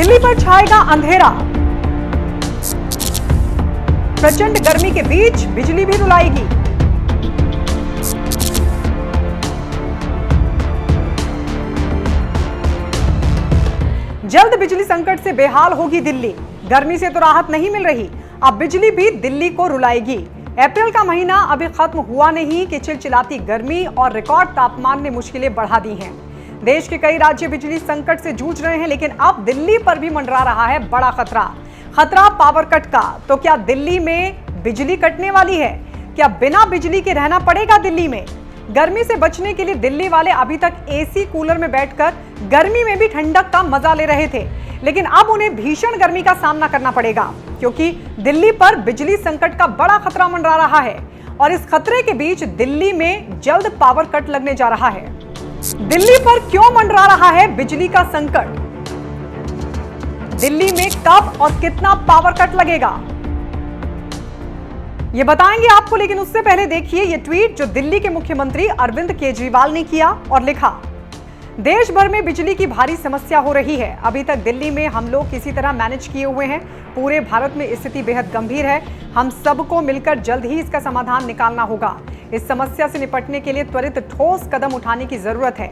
दिल्ली पर छाएगा अंधेरा। प्रचंड गर्मी के बीच बिजली भी रुलाएगी। जल्द बिजली संकट से बेहाल होगी दिल्ली। गर्मी से तो राहत नहीं मिल रही, अब बिजली भी दिल्ली को रुलाएगी। अप्रैल का महीना अभी खत्म हुआ नहीं कि चिलचिलाती गर्मी और रिकॉर्ड तापमान ने मुश्किलें बढ़ा दी हैं। देश के कई राज्य बिजली संकट से जूझ रहे हैं, लेकिन अब दिल्ली पर भी मंडरा रहा है बड़ा खतरा पावर कट का। तो क्या दिल्ली में बिजली कटने वाली है? क्या बिना बिजली के रहना पड़ेगा दिल्ली में? गर्मी से बचने के लिए दिल्ली वाले अभी तक एसी कूलर में बैठकर गर्मी में भी ठंडक का मजा ले रहे थे, लेकिन अब उन्हें भीषण गर्मी का सामना करना पड़ेगा, क्योंकि दिल्ली पर बिजली संकट का बड़ा खतरा मंडरा रहा है। और इस खतरे के बीच दिल्ली में जल्द पावर कट लगने जा रहा है। दिल्ली पर क्यों मंडरा रहा है बिजली का संकट? दिल्ली में कब और कितना पावर कट लगेगा, ये बताएंगे आपको। लेकिन उससे पहले देखिए ये ट्वीट जो दिल्ली के मुख्यमंत्री अरविंद केजरीवाल ने किया और लिखा, देश भर में बिजली की भारी समस्या हो रही है। अभी तक दिल्ली में हम लोग किसी तरह मैनेज किए हुए हैं। पूरे भारत में स्थिति बेहद गंभीर है। हम सबको मिलकर जल्द ही इसका समाधान निकालना होगा। इस समस्या से निपटने के लिए त्वरित ठोस कदम उठाने की जरूरत है।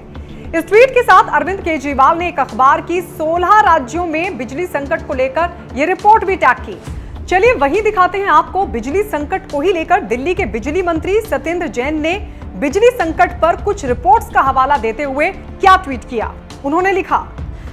इस ट्वीट के साथ अरविंद केजरीवाल ने एक अखबार की 16 राज्यों में बिजली संकट को लेकर यह रिपोर्ट भी टैग की। चलिए वही दिखाते हैं आपको। बिजली संकट को ही लेकर दिल्ली के बिजली मंत्री सत्येंद्र जैन ने बिजली संकट पर कुछ रिपोर्ट्स का हवाला देते हुए क्या ट्वीट किया। उन्होंने लिखा,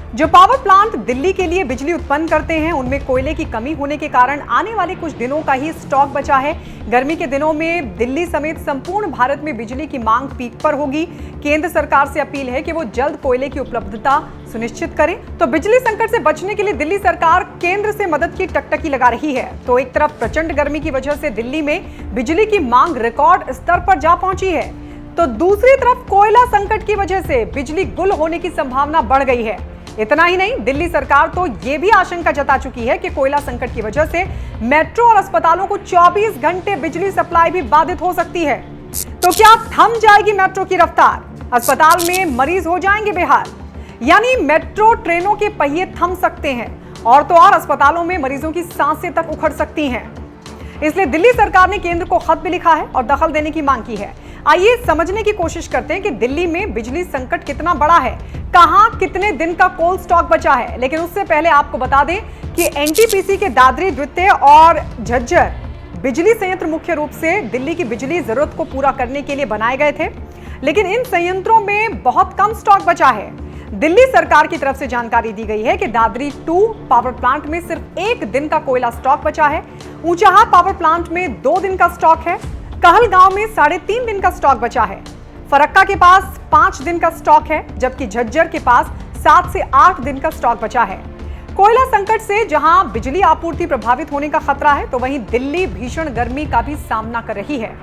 जो पावर प्लांट दिल्ली के लिए बिजली उत्पन्न करते हैं उनमें कोयले की कमी होने के कारण आने वाले कुछ दिनों का ही स्टॉक बचा है। गर्मी के दिनों में दिल्ली समेत संपूर्ण भारत में बिजली की मांग पीक पर होगी। केंद्र सरकार से अपील है कि वो जल्द कोयले की उपलब्धता सुनिश्चित करें। तो बिजली संकट से बचने के लिए दिल्ली सरकार केंद्र से मदद की टकटकी लगा रही है। तो एक तरफ प्रचंड गर्मी की वजह से दिल्ली में बिजली की मांग रिकॉर्ड स्तर पर जा पहुंची है, तो दूसरी तरफ कोयला संकट की वजह से बिजली गुल होने की संभावना बढ़ गई है। इतना ही नहीं, दिल्ली सरकार तो यह भी आशंका जता चुकी है कि कोयला संकट की वजह से मेट्रो और अस्पतालों को 24 घंटे बिजली सप्लाई भी बाधित हो सकती है। तो क्या थम जाएगी मेट्रो की रफ्तार? अस्पताल में मरीज हो जाएंगे बेहाल, यानी मेट्रो ट्रेनों के पहिए थम सकते हैं और तो और अस्पतालों में मरीजों की सांसें तक उखड़ सकती हैं। इसलिए दिल्ली सरकार ने केंद्र को खत भी लिखा है और दखल देने की मांग की है। आइए समझने की कोशिश करते हैं कि दिल्ली में बिजली संकट कितना बड़ा है, कहां कितने दिन का कोल्ड स्टॉक बचा है। लेकिन उससे पहले आपको बता दें कि एनटीपीसी के दादरी, द्वितीय और झज्जर बिजली संयंत्र मुख्य रूप से दिल्ली की बिजली जरूरत को पूरा करने के लिए बनाए गए थे, लेकिन इन संयंत्रों में बहुत कम स्टॉक बचा है। दिल्ली सरकार की तरफ से जानकारी दी गई है कि दादरी 2 पावर प्लांट में सिर्फ 1 दिन का कोयला स्टॉक बचा है। ऊंचाहार पावर प्लांट में 2 दिन का स्टॉक है। कहलगांव में 3.5 दिन का स्टॉक बचा है। फरक्का के पास 5 दिन का स्टॉक है, जबकि झज्जर के पास 7 से 8 दिन का स्टॉक बचा है। कोयला संकट से जहां बिजली आपूर्ति प्रभावित होने का खतरा है, तो वहीं दिल्ली भीषण गर्मी का भी सामना कर रही है।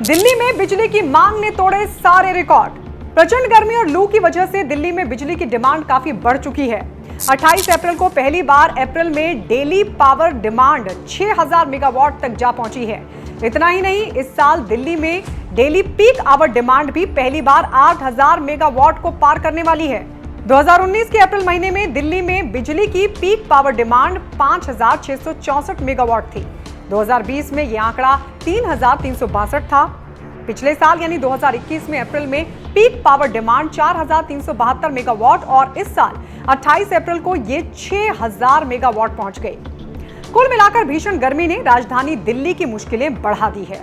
दिल्ली में बिजली की मांग ने तोड़े सारे रिकॉर्ड। प्रचंड गर्मी और लू की वजह से दिल्ली में बिजली की डिमांड काफी बढ़ चुकी है। 28 अप्रैल को पहली बार अप्रैल में डेली पावर डिमांड 6000 मेगावाट तक जा पहुंची है। इतना ही नहीं, इस साल दिल्ली में डेली पीक आवर डिमांड भी पहली बार 8000 मेगावाट को पार करने वाली है। 2019 के अप्रैल महीने में दिल्ली में बिजली की पीक पावर डिमांड 5664 मेगावाट थी। 2020 में यह आंकड़ा 3362 था। पिछले साल यानी 2021 में अप्रैल में पीक पावर डिमांड 4372 मेगावाट और इस साल 28 अप्रैल को ये 6000 मेगावाट पहुंच गई। कुल मिलाकर भीषण गर्मी ने राजधानी दिल्ली की मुश्किलें बढ़ा दी है।